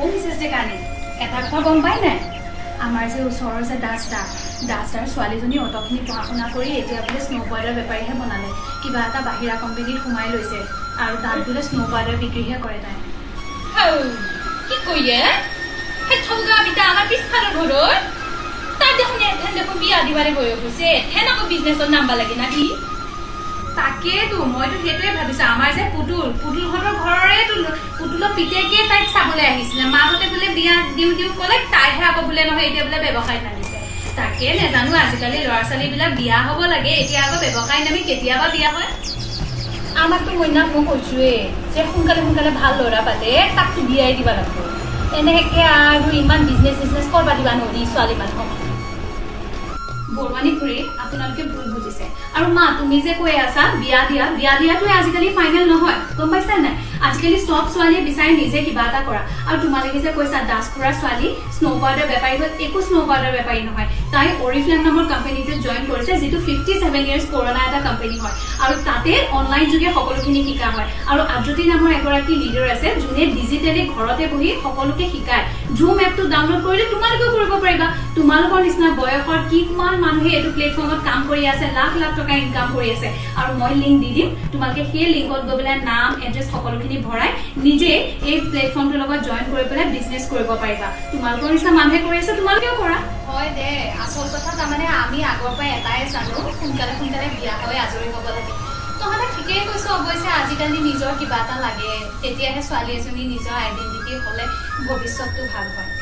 ও Mrs ডেকানি এটা কথা গম পাই নাই আমাৰ যে ওচৰৰ যে দাসদাৰ ছোৱালীজনী অটখিনি পঢ়া শুনা কৰি এতিয়া বোলে স্নো পাউডাৰ বেপাৰীহে বনালে কিবা এটা বাহিৰা কোম্পানীত সোমাই লৈছে আৰু তাত বোলে স্নো পাউডাৰ বিক্ৰীহে কৰে তাই কি কইয়ে হে ঠগা বিটা আমাৰ পিছফালৰ ঘৰৰ তাই দেখোন এথেন দেখোন বিয়া দিবাৰে গৈ গৈছে এথেন আকৌ বিজনেছৰ নাম্বাৰ লাগে না কি তাকেতো মইতো সেইটোৱে ভাবিছো আমাৰ যে পুতুলহঁতৰ ঘৰৰে পুতুলৰ পিতেকে তাইক চাবলৈ আহিছিলে মাহঁতে বোলে বিয়া দিও ক'লে তাইহে আকৌ বোলে নহয় এতিয়া বোলে ব্যৱসায় নামিছে তাকে নেজানো আজিকালি ল'ৰা ছোৱালীবিলাক বিয়া হ'ব লাগে এতিয়া আকৌ ব্যৱসায় নামি কেতিয়াবা বিয়া হয় আমাৰতো মইনাক মই কৈছোৱে যে সোনকালে ভাল ল'ৰা পালে তাকতো বিয়াই দিবা লাগিব এনেকে আৰু ইমান বিজনেছ কৰবা দিবা নোৱাৰি ছোৱালী মানুহক বৰৱানী খুৰী আপোনালোকে ভুল বুজিছে আৰু মা তুমি যে কৈ আছা বিয়া দিয়াটো আজিকালি ফাইনেল নহয় গম পাইছা নাই আজিকালি সব ছোৱালীয়ে বিচাৰি নিজে কিবা এটা কৰা আৰু তোমালোকে যে কৈছা দাস খুৰাৰ ছোৱালী স্নো পাউডাৰ বেপাৰী হ'ল একো স্নো পাউডাৰ বেপাৰী নহয় তাই অৰিফ্লেম নামৰ কোম্পানীটোত জইন কৰিছে যিটো 57 ইয়াৰ্ছ পুৰণা এটা কোম্পানী হয় আৰু তাতে অনলাইন যোগে সকলোখিনি শিকা হয় আৰু আদ্ৰতি নামৰ এগৰাকী লিডাৰ আছে যোনে ডিজিটেলি ঘৰতে বহি সকলোকে শিকায় জুম এপটো ডাউনলোড কৰিলে তোমালোকেও কৰিব পাৰিবা তোমালোকৰ নিচিনা বয়সৰ কিমান মানুহে এইটো প্লেটফৰ্মত কাম কৰি আছে লাখ টকা ইনকাম কৰি আছে আৰু মই লিংক দি দিম তোমালোকে সেই লিংকত গৈ পেলাই নাম এড্ৰেছ সকলোখিনি ভৰাই নিজে এই প্লেটফৰ্মটোৰ লগত জইন কৰি পেলাই বিজনেছ কৰিব পাৰিবা তোমালোকৰ নিচিনা মানুহে কৰি আছে তোমালোকেও কৰা হয় দে আচল কথা তাৰমানে আমি আগৰ পৰাই এটাই জানো সোনকালে বিয়া হৈ আজৰি হ'ব লাগে তহঁতে ঠিকেই কৈছ অৱশ্যে আজিকালি নিজৰ কিবা এটা লাগে তেতিয়াহে ছোৱালী এজনী নিজৰ আইডেণ্টিটি হ'লে ভৱিষ্যতটো ভাল হয়